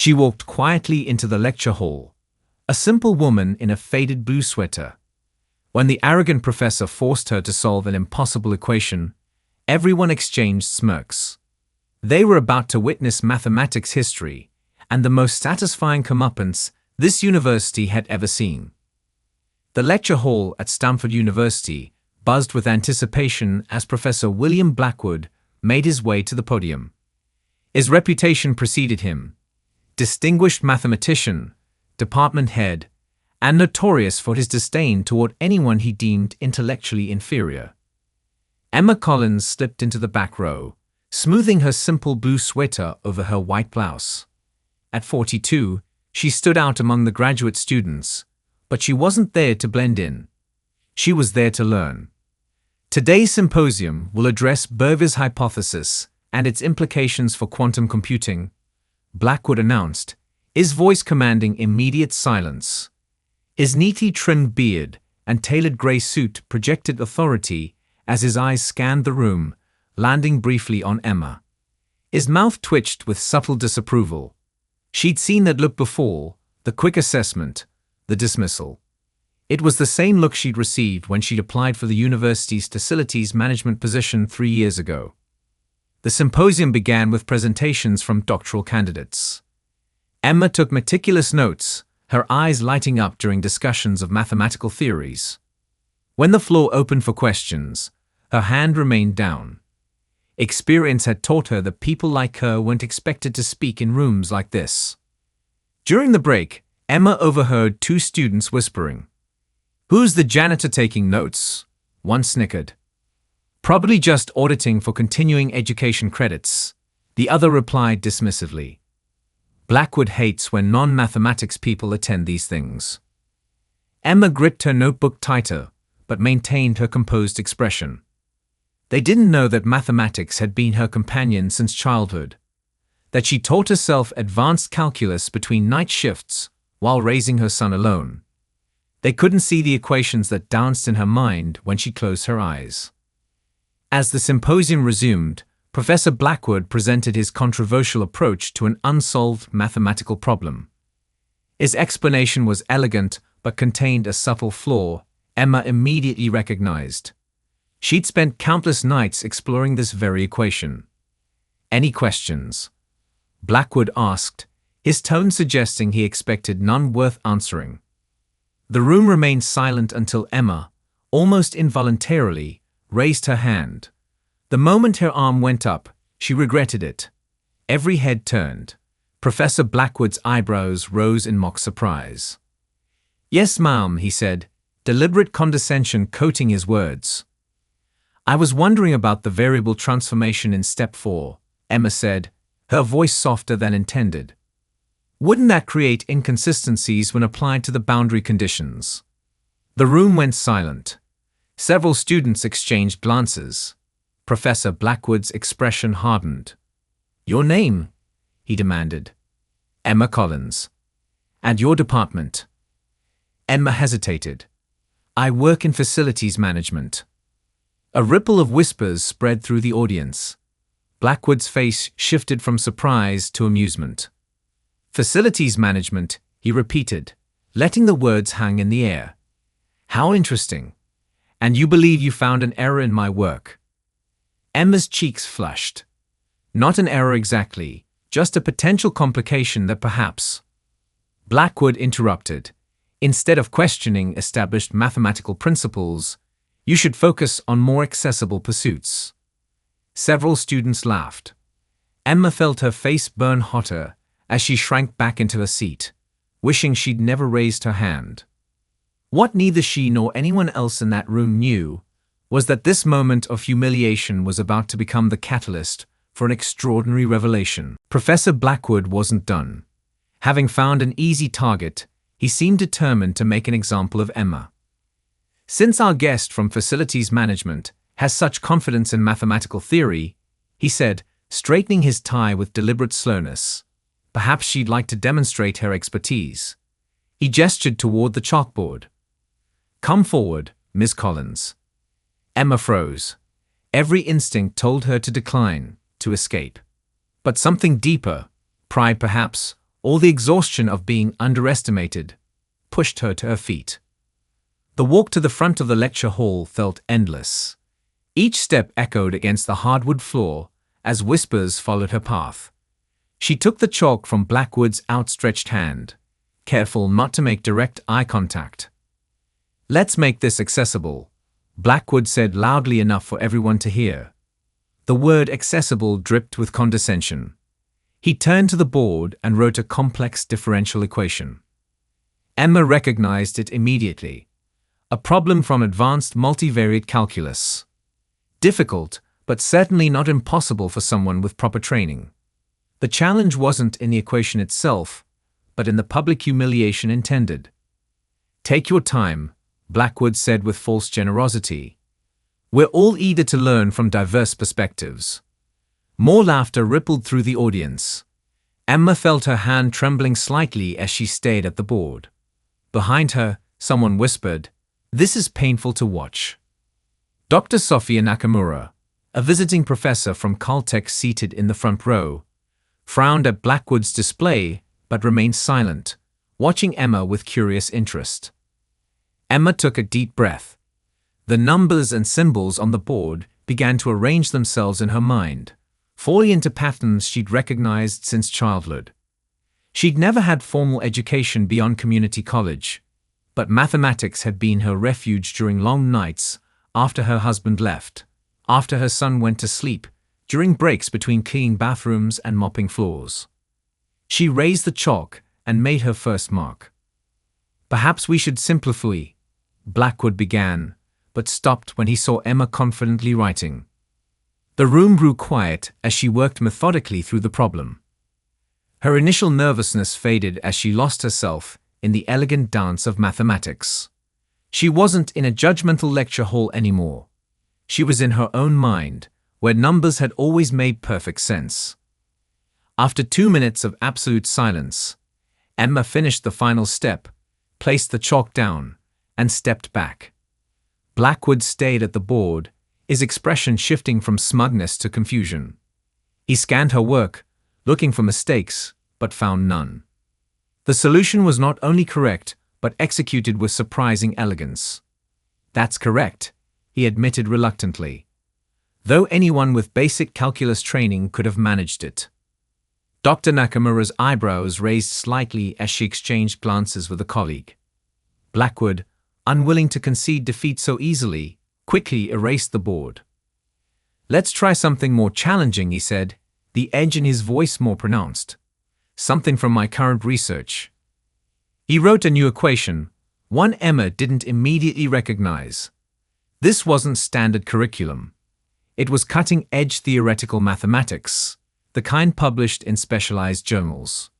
She walked quietly into the lecture hall, a simple woman in a faded blue sweater. When the arrogant professor forced her to solve an impossible equation, everyone exchanged smirks. They were about to witness mathematics history, and the most satisfying comeuppance this university had ever seen. The lecture hall at Stanford University buzzed with anticipation as Professor William Blackwood made his way to the podium. His reputation preceded him: distinguished mathematician, department head, and notorious for his disdain toward anyone he deemed intellectually inferior. Emma Collins slipped into the back row, smoothing her simple blue sweater over her white blouse. At 42, she stood out among the graduate students, but she wasn't there to blend in. She was there to learn. Today's symposium will address Berve's hypothesis and its implications for quantum computing, Blackwood announced, his voice commanding immediate silence. His neatly trimmed beard and tailored gray suit projected authority as his eyes scanned the room, landing briefly on Emma. His mouth twitched with subtle disapproval. She'd seen that look before, the quick assessment, the dismissal. It was the same look she'd received when she'd applied for the university's facilities management position 3 years ago. The symposium began with presentations from doctoral candidates. Emma took meticulous notes, her eyes lighting up during discussions of mathematical theories. When the floor opened for questions, her hand remained down. Experience had taught her that people like her weren't expected to speak in rooms like this. During the break, Emma overheard 2 students whispering. "Who's the janitor taking notes?" one snickered. "Probably just auditing for continuing education credits," the other replied dismissively. Blackwood hates when non-mathematics people attend these things. Emma gripped her notebook tighter, but maintained her composed expression. They didn't know that mathematics had been her companion since childhood, that she taught herself advanced calculus between night shifts while raising her son alone. They couldn't see the equations that danced in her mind when she closed her eyes. As the symposium resumed, Professor Blackwood presented his controversial approach to an unsolved mathematical problem. His explanation was elegant but contained a subtle flaw Emma immediately recognized. She'd spent countless nights exploring this very equation. "Any questions?" Blackwood asked, his tone suggesting he expected none worth answering. The room remained silent until Emma, almost involuntarily, raised her hand. The moment her arm went up, she regretted it. Every head turned. Professor Blackwood's eyebrows rose in mock surprise. "Yes, ma'am," he said, deliberate condescension coating his words. "I was wondering about the variable transformation in step 4, Emma said, her voice softer than intended. "Wouldn't that create inconsistencies when applied to the boundary conditions?" The room went silent. Several students exchanged glances. Professor Blackwood's expression hardened. "Your name?" he demanded. "Emma Collins." "And your department?" Emma hesitated. "I work in facilities management." A ripple of whispers spread through the audience. Blackwood's face shifted from surprise to amusement. "Facilities management," he repeated, letting the words hang in the air. "How interesting. And you believe you found an error in my work?" Emma's cheeks flushed. "Not an error exactly, just a potential complication that perhaps—" Blackwood interrupted. "Instead of questioning established mathematical principles, you should focus on more accessible pursuits." Several students laughed. Emma felt her face burn hotter as she shrank back into her seat, wishing she'd never raised her hand. What neither she nor anyone else in that room knew was that this moment of humiliation was about to become the catalyst for an extraordinary revelation. Professor Blackwood wasn't done. Having found an easy target, he seemed determined to make an example of Emma. "Since our guest from facilities management has such confidence in mathematical theory," he said, straightening his tie with deliberate slowness, "perhaps she'd like to demonstrate her expertise." He gestured toward the chalkboard. "Come forward, Miss Collins." Emma froze. Every instinct told her to decline, to escape. But something deeper, pride perhaps, or the exhaustion of being underestimated, pushed her to her feet. The walk to the front of the lecture hall felt endless. Each step echoed against the hardwood floor as whispers followed her path. She took the chalk from Blackwood's outstretched hand, careful not to make direct eye contact. "Let's make this accessible," Blackwood said loudly enough for everyone to hear. The word accessible dripped with condescension. He turned to the board and wrote a complex differential equation. Emma recognized it immediately. A problem from advanced multivariate calculus. Difficult, but certainly not impossible for someone with proper training. The challenge wasn't in the equation itself, but in the public humiliation intended. "Take your time," Blackwood said with false generosity. "We're all eager to learn from diverse perspectives." More laughter rippled through the audience. Emma felt her hand trembling slightly as she stayed at the board. Behind her, someone whispered, "This is painful to watch." Dr. Sophia Nakamura, a visiting professor from Caltech seated in the front row, frowned at Blackwood's display but remained silent, watching Emma with curious interest. Emma took a deep breath. The numbers and symbols on the board began to arrange themselves in her mind, falling into patterns she'd recognized since childhood. She'd never had formal education beyond community college, but mathematics had been her refuge during long nights after her husband left, after her son went to sleep, during breaks between cleaning bathrooms and mopping floors. She raised the chalk and made her first mark. "Perhaps we should simplify," Blackwood began, but stopped when he saw Emma confidently writing. The room grew quiet as she worked methodically through the problem. Her initial nervousness faded as she lost herself in the elegant dance of mathematics. She wasn't in a judgmental lecture hall anymore. She was in her own mind, where numbers had always made perfect sense. After 2 minutes of absolute silence, Emma finished the final step, placed the chalk down, and stepped back. Blackwood stayed at the board, his expression shifting from smugness to confusion. He scanned her work, looking for mistakes, but found none. The solution was not only correct, but executed with surprising elegance. "That's correct," he admitted reluctantly. Though anyone with basic calculus training could have managed it. Dr. Nakamura's eyebrows raised slightly as she exchanged glances with a colleague. Blackwood, unwilling to concede defeat so easily, quickly erased the board. "Let's try something more challenging," he said, the edge in his voice more pronounced. "Something from my current research." He wrote a new equation, one Emma didn't immediately recognize. This wasn't standard curriculum. It was cutting-edge theoretical mathematics, the kind published in specialized journals.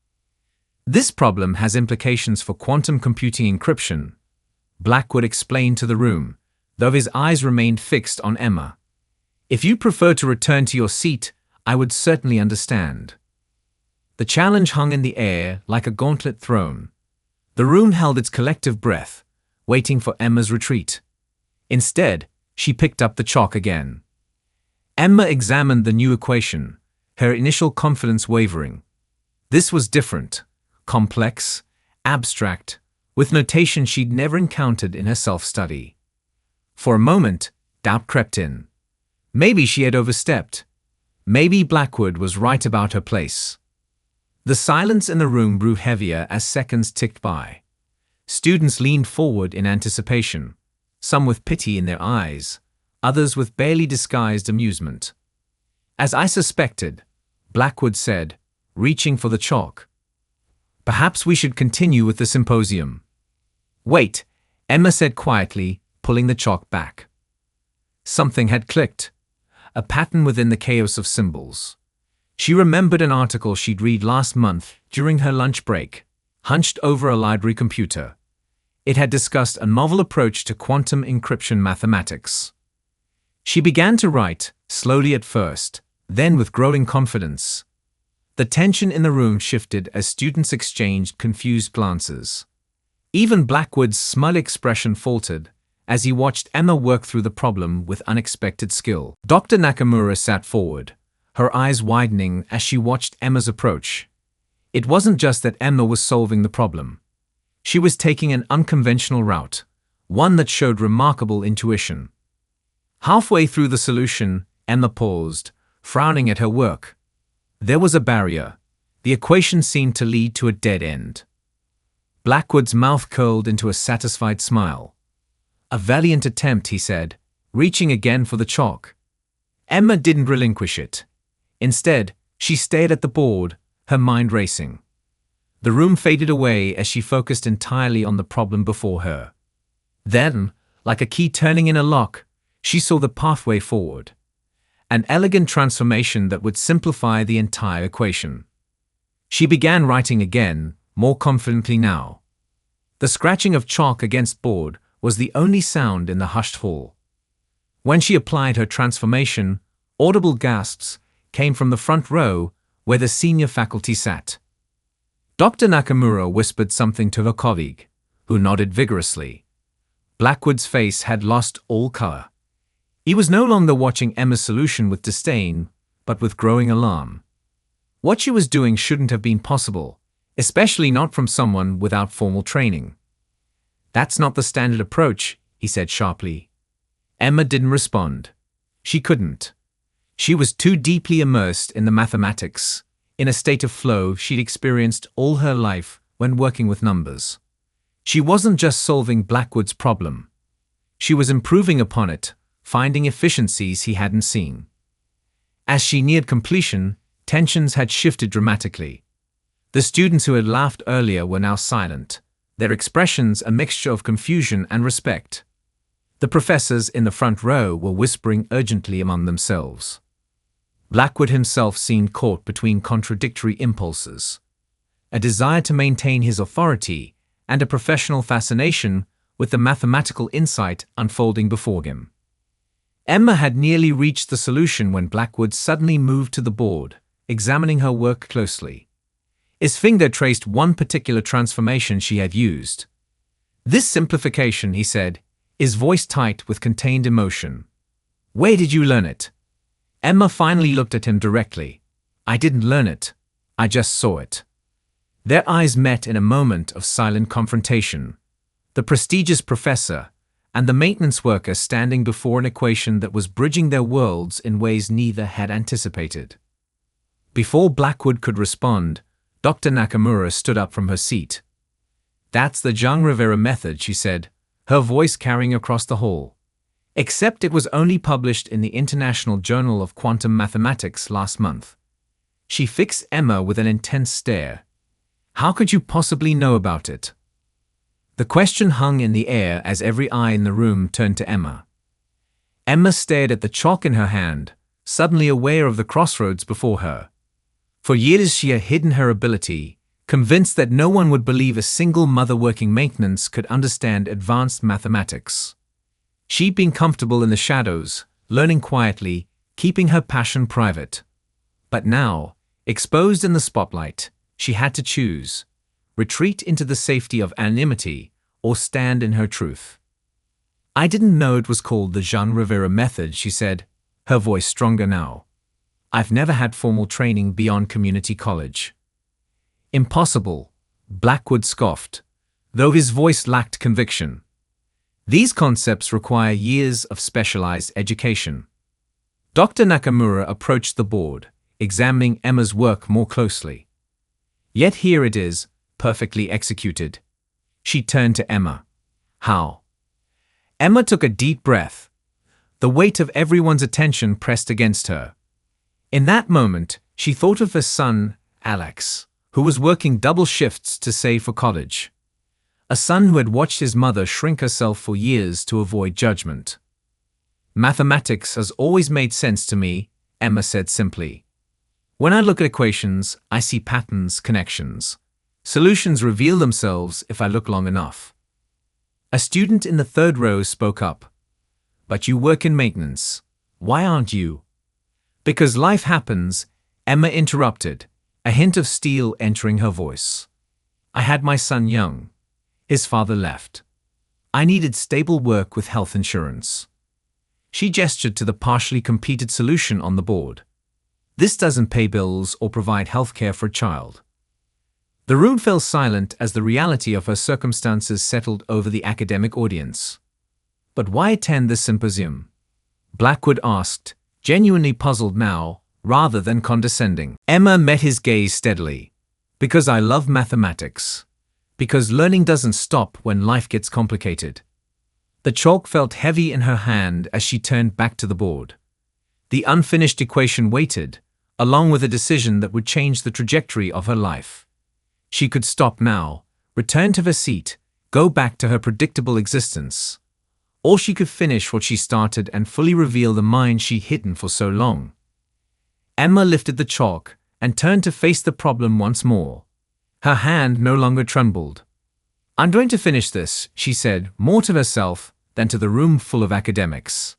"This problem has implications for quantum computing encryption," Blackwood explained to the room, though his eyes remained fixed on Emma. "If you prefer to return to your seat, I would certainly understand." The challenge hung in the air like a gauntlet thrown. The room held its collective breath, waiting for Emma's retreat. Instead, she picked up the chalk again. Emma examined the new equation, her initial confidence wavering. This was different, complex, abstract, with notation she'd never encountered in her self-study. For a moment, doubt crept in. Maybe she had overstepped. Maybe Blackwood was right about her place. The silence in the room grew heavier as seconds ticked by. Students leaned forward in anticipation, some with pity in their eyes, others with barely disguised amusement. "As I suspected," Blackwood said, reaching for the chalk. "Perhaps we should continue with the symposium." "Wait," Emma said quietly, pulling the chalk back. Something had clicked, a pattern within the chaos of symbols. She remembered an article she'd read last month during her lunch break, hunched over a library computer. It had discussed a novel approach to quantum encryption mathematics. She began to write, slowly at first, then with growing confidence. The tension in the room shifted as students exchanged confused glances. Even Blackwood's smug expression faltered as he watched Emma work through the problem with unexpected skill. Dr. Nakamura sat forward, her eyes widening as she watched Emma's approach. It wasn't just that Emma was solving the problem. She was taking an unconventional route, one that showed remarkable intuition. Halfway through the solution, Emma paused, frowning at her work. There was a barrier. The equation seemed to lead to a dead end. Blackwood's mouth curled into a satisfied smile. "A valiant attempt," he said, reaching again for the chalk. Emma didn't relinquish it. Instead, she stared at the board, her mind racing. The room faded away as she focused entirely on the problem before her. Then, like a key turning in a lock, she saw the pathway forward. An elegant transformation that would simplify the entire equation. She began writing again, more confidently now. The scratching of chalk against board was the only sound in the hushed hall. When she applied her transformation, audible gasps came from the front row where the senior faculty sat. Dr. Nakamura whispered something to her colleague, who nodded vigorously. Blackwood's face had lost all color. He was no longer watching Emma's solution with disdain, but with growing alarm. What she was doing shouldn't have been possible, especially not from someone without formal training. "That's not the standard approach," he said sharply. Emma didn't respond. She couldn't. She was too deeply immersed in the mathematics, in a state of flow she'd experienced all her life when working with numbers. She wasn't just solving Blackwood's problem. She was improving upon it, finding efficiencies he hadn't seen. As she neared completion, tensions had shifted dramatically. The students who had laughed earlier were now silent, their expressions a mixture of confusion and respect. The professors in the front row were whispering urgently among themselves. Blackwood himself seemed caught between contradictory impulses. A desire to maintain his authority and a professional fascination with the mathematical insight unfolding before him. Emma had nearly reached the solution when Blackwood suddenly moved to the board, examining her work closely. His finger traced one particular transformation she had used. "This simplification," he said, his voice tight with contained emotion. "Where did you learn it?" Emma finally looked at him directly. "I didn't learn it. I just saw it." Their eyes met in a moment of silent confrontation. The prestigious professor and the maintenance worker standing before an equation that was bridging their worlds in ways neither had anticipated. Before Blackwood could respond, Dr. Nakamura stood up from her seat. "That's the Jean Rivera method," she said, her voice carrying across the hall. "Except it was only published in the International Journal of Quantum Mathematics last month." She fixed Emma with an intense stare. "How could you possibly know about it?" The question hung in the air as every eye in the room turned to Emma. Emma stared at the chalk in her hand, suddenly aware of the crossroads before her. For years she had hidden her ability, convinced that no one would believe a single mother working maintenance could understand advanced mathematics. She'd been comfortable in the shadows, learning quietly, keeping her passion private. But now, exposed in the spotlight, she had to choose: retreat into the safety of anonymity or stand in her truth. "I didn't know it was called the Jean Rivera method," she said, her voice stronger now. "I've never had formal training beyond community college." "Impossible," Blackwood scoffed, though his voice lacked conviction. "These concepts require years of specialized education." Dr. Nakamura approached the board, examining Emma's work more closely. "Yet here it is, perfectly executed." She turned to Emma. "How?" Emma took a deep breath. The weight of everyone's attention pressed against her. In that moment, she thought of her son, Alex, who was working double shifts to save for college. A son who had watched his mother shrink herself for years to avoid judgment. "Mathematics has always made sense to me," Emma said simply. "When I look at equations, I see patterns, connections. Solutions reveal themselves if I look long enough." A student in the third row spoke up. "But you work in maintenance. Why aren't you?" "Because life happens," Emma interrupted, a hint of steel entering her voice. "I had my son young. His father left. I needed stable work with health insurance." She gestured to the partially completed solution on the board. "This doesn't pay bills or provide health care for a child." The room fell silent as the reality of her circumstances settled over the academic audience. But why attend this symposium? Blackwood asked, genuinely puzzled now, rather than condescending. Emma met his gaze steadily. Because I love mathematics. Because learning doesn't stop when life gets complicated. The chalk felt heavy in her hand as she turned back to the board. The unfinished equation waited, along with a decision that would change the trajectory of her life. She could stop now, return to her seat, go back to her predictable existence. Or she could finish what she started and fully reveal the mind she'd hidden for so long. Emma lifted the chalk and turned to face the problem once more. Her hand no longer trembled. I'm going to finish this, she said, more to herself than to the room full of academics.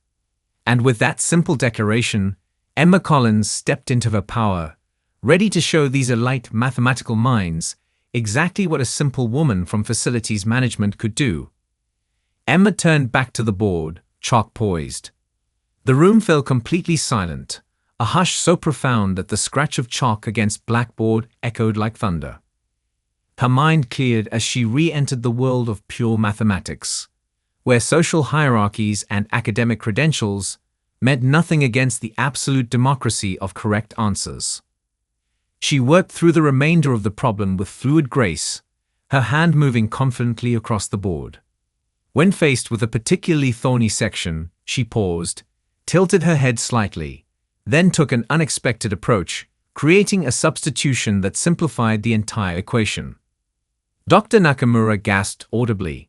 And with that simple declaration, Emma Collins stepped into her power, ready to show these elite mathematical minds exactly what a simple woman from facilities management could do. Emma turned back to the board, chalk poised. The room fell completely silent, a hush so profound that the scratch of chalk against blackboard echoed like thunder. Her mind cleared as she re-entered the world of pure mathematics, where social hierarchies and academic credentials meant nothing against the absolute democracy of correct answers. She worked through the remainder of the problem with fluid grace, her hand moving confidently across the board. When faced with a particularly thorny section, she paused, tilted her head slightly, then took an unexpected approach, creating a substitution that simplified the entire equation. Dr. Nakamura gasped audibly.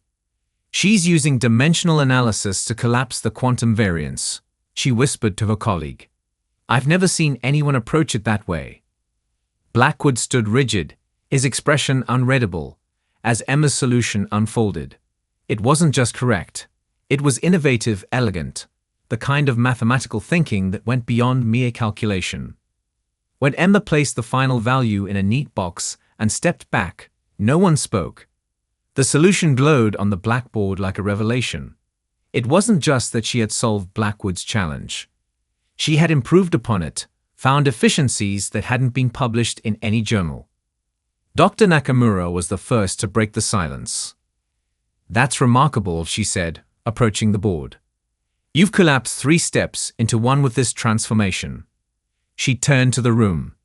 She's using dimensional analysis to collapse the quantum variance, she whispered to her colleague. I've never seen anyone approach it that way. Blackwood stood rigid, his expression unreadable, as Emma's solution unfolded. It wasn't just correct. It was innovative, elegant, the kind of mathematical thinking that went beyond mere calculation. When Emma placed the final value in a neat box and stepped back, no one spoke. The solution glowed on the blackboard like a revelation. It wasn't just that she had solved Blackwood's challenge. She had improved upon it, found efficiencies that hadn't been published in any journal. Dr. Nakamura was the first to break the silence. That's remarkable, she said, approaching the board. You've collapsed 3 steps into one with this transformation. She turned to the room.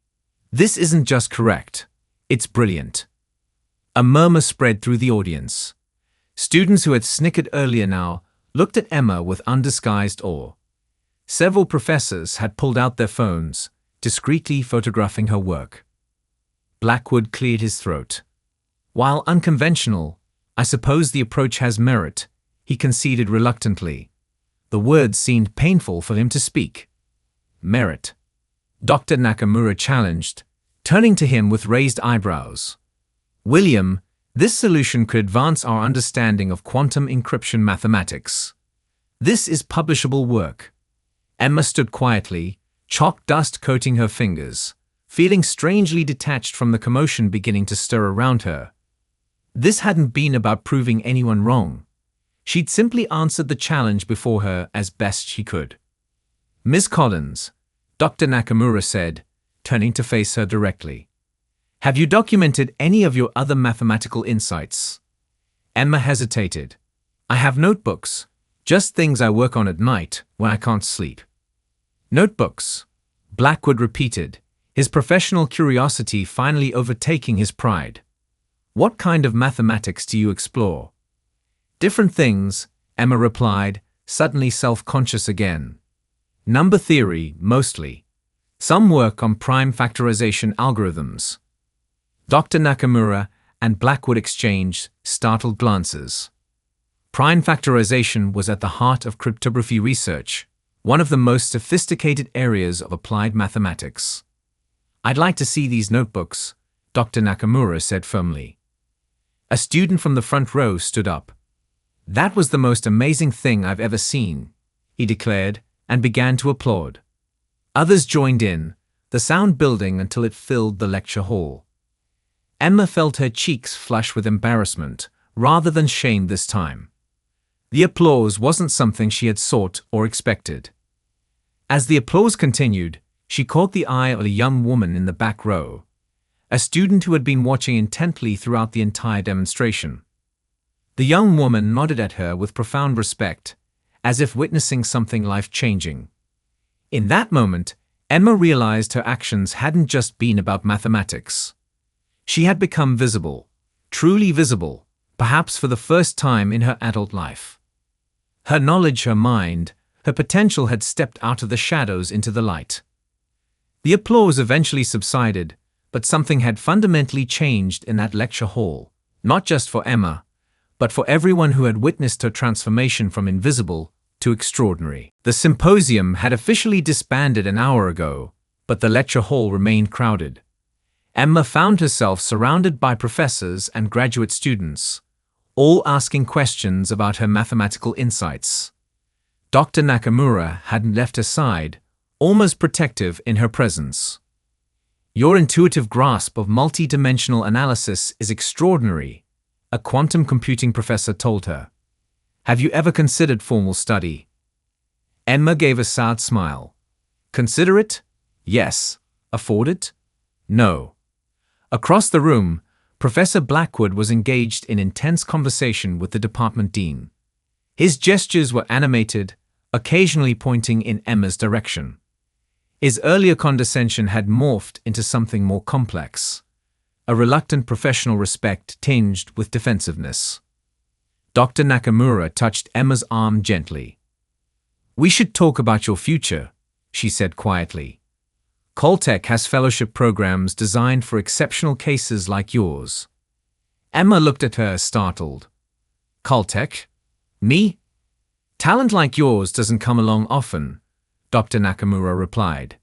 This isn't just correct. It's brilliant. A murmur spread through the audience. Students who had snickered earlier now looked at Emma with undisguised awe. Several professors had pulled out their phones, discreetly photographing her work. Blackwood cleared his throat. While unconventional, I suppose the approach has merit, he conceded reluctantly. The words seemed painful for him to speak. Merit? Dr. Nakamura challenged, turning to him with raised eyebrows. William, this solution could advance our understanding of quantum encryption mathematics. This is publishable work. Emma stood quietly, chalk dust coating her fingers, feeling strangely detached from the commotion beginning to stir around her. This hadn't been about proving anyone wrong. She'd simply answered the challenge before her as best she could. Ms. Collins, Dr. Nakamura said, turning to face her directly. Have you documented any of your other mathematical insights? Emma hesitated. I have notebooks, just things I work on at night when I can't sleep. Notebooks, Blackwood repeated, his professional curiosity finally overtaking his pride. What kind of mathematics do you explore? Different things, Emma replied, suddenly self-conscious again. Number theory, mostly. Some work on prime factorization algorithms. Dr. Nakamura and Blackwood exchanged startled glances. Prime factorization was at the heart of cryptography research, one of the most sophisticated areas of applied mathematics. I'd like to see these notebooks, Dr. Nakamura said firmly. A student from the front row stood up. That was the most amazing thing I've ever seen, he declared, and began to applaud. Others joined in, the sound building until it filled the lecture hall. Emma felt her cheeks flush with embarrassment, rather than shame this time. The applause wasn't something she had sought or expected. As the applause continued, she caught the eye of a young woman in the back row. a student who had been watching intently throughout the entire demonstration. The young woman nodded at her with profound respect, as if witnessing something life-changing. In that moment, Emma realized her actions hadn't just been about mathematics. She had become visible, truly visible, perhaps for the first time in her adult life. Her knowledge, her mind, her potential had stepped out of the shadows into the light. The applause eventually subsided, but something had fundamentally changed in that lecture hall, not just for Emma, but for everyone who had witnessed her transformation from invisible to extraordinary. The symposium had officially disbanded an hour ago, but the lecture hall remained crowded. Emma found herself surrounded by professors and graduate students, all asking questions about her mathematical insights. Dr. Nakamura hadn't left her side, almost protective in her presence. "Your intuitive grasp of multi-dimensional analysis is extraordinary," a quantum computing professor told her. "Have you ever considered formal study?" Emma gave a sad smile. "Consider it? Yes. Afford it? No." Across the room, Professor Blackwood was engaged in intense conversation with the department dean. His gestures were animated, occasionally pointing in Emma's direction. His earlier condescension had morphed into something more complex, a reluctant professional respect tinged with defensiveness. Dr. Nakamura touched Emma's arm gently. "We should talk about your future," she said quietly. "Caltech has fellowship programs designed for exceptional cases like yours." Emma looked at her, startled. "Caltech? Me? Talent like yours doesn't come along often," Dr. Nakamura replied.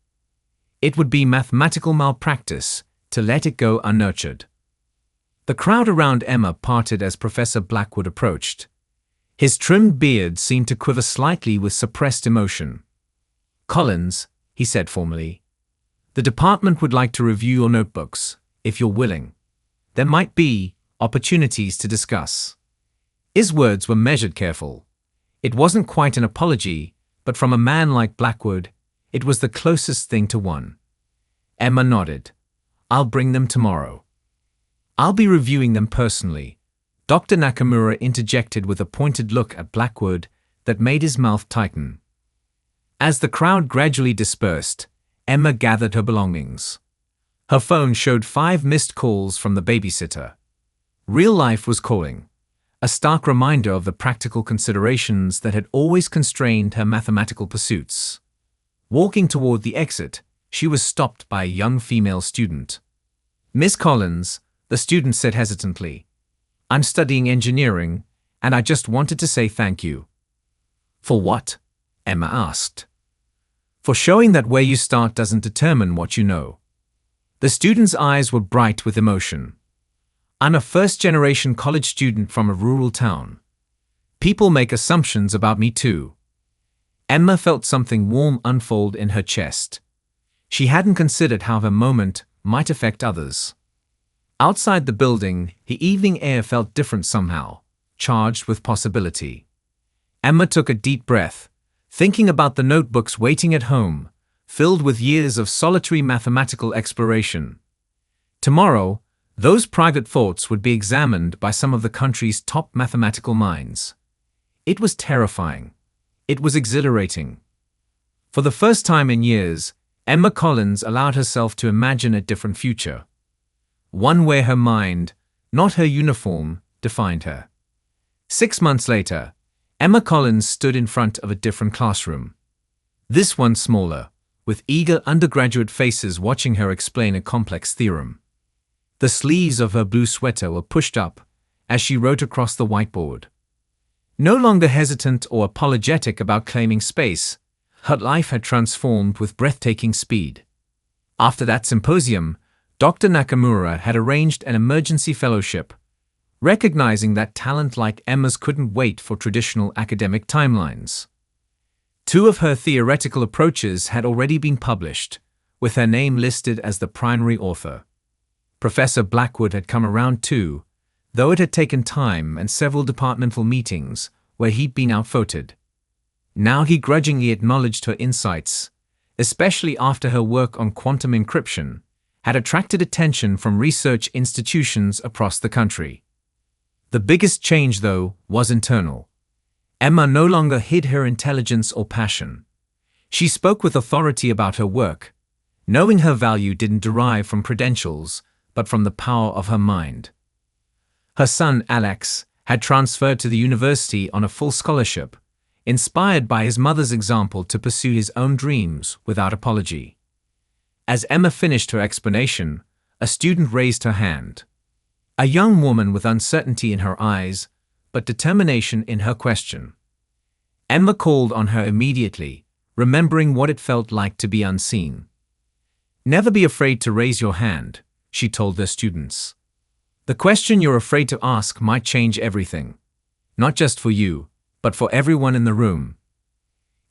"It would be mathematical malpractice to let it go unnurtured." The crowd around Emma parted as Professor Blackwood approached. His trimmed beard seemed to quiver slightly with suppressed emotion. "Collins," he said formally, "the department would like to review your notebooks, if you're willing. There might be opportunities to discuss." His words were measured, careful. It wasn't quite an apology, but from a man like Blackwood, it was the closest thing to one. Emma nodded. "I'll bring them tomorrow." "I'll be reviewing them personally," Dr. Nakamura interjected with a pointed look at Blackwood that made his mouth tighten. As the crowd gradually dispersed, Emma gathered her belongings. Her phone showed 5 missed calls from the babysitter. Real life was calling, a stark reminder of the practical considerations that had always constrained her mathematical pursuits. Walking toward the exit, she was stopped by a young female student. "Miss Collins," the student said hesitantly, "I'm studying engineering, and I just wanted to say thank you." "For what?" Emma asked. "For showing that where you start doesn't determine what you know." The student's eyes were bright with emotion. "I'm a first-generation college student from a rural town. People make assumptions about me too." Emma felt something warm unfold in her chest. She hadn't considered how her moment might affect others. Outside the building, the evening air felt different somehow, charged with possibility. Emma took a deep breath, thinking about the notebooks waiting at home, filled with years of solitary mathematical exploration. Tomorrow, those private thoughts would be examined by some of the country's top mathematical minds. It was terrifying. It was exhilarating. For the first time in years, Emma Collins allowed herself to imagine a different future. One where her mind, not her uniform, defined her. 6 months later, Emma Collins stood in front of a different classroom. This one smaller, with eager undergraduate faces watching her explain a complex theorem. The sleeves of her blue sweater were pushed up as she wrote across the whiteboard. No longer hesitant or apologetic about claiming space, her life had transformed with breathtaking speed. After that symposium, Dr. Nakamura had arranged an emergency fellowship, recognizing that talent like Emma's couldn't wait for traditional academic timelines. 2 of her theoretical approaches had already been published, with her name listed as the primary author. Professor Blackwood had come around too, though it had taken time and several departmental meetings where he'd been outvoted. Now he grudgingly acknowledged her insights, especially after her work on quantum encryption, had attracted attention from research institutions across the country. The biggest change, though, was internal. Emma no longer hid her intelligence or passion. She spoke with authority about her work, knowing her value didn't derive from credentials, but from the power of her mind. Her son, Alex, had transferred to the university on a full scholarship, inspired by his mother's example to pursue his own dreams without apology. As Emma finished her explanation, a student raised her hand. A young woman with uncertainty in her eyes, but determination in her question. Emma called on her immediately, remembering what it felt like to be unseen. "Never be afraid to raise your hand," she told the students. "The question you're afraid to ask might change everything. Not just for you, but for everyone in the room."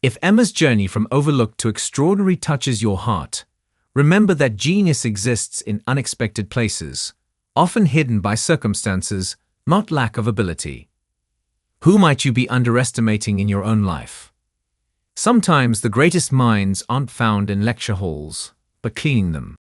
If Emma's journey from overlooked to extraordinary touches your heart, remember that genius exists in unexpected places, often hidden by circumstances, not lack of ability. Who might you be underestimating in your own life? Sometimes the greatest minds aren't found in lecture halls, but cleaning them.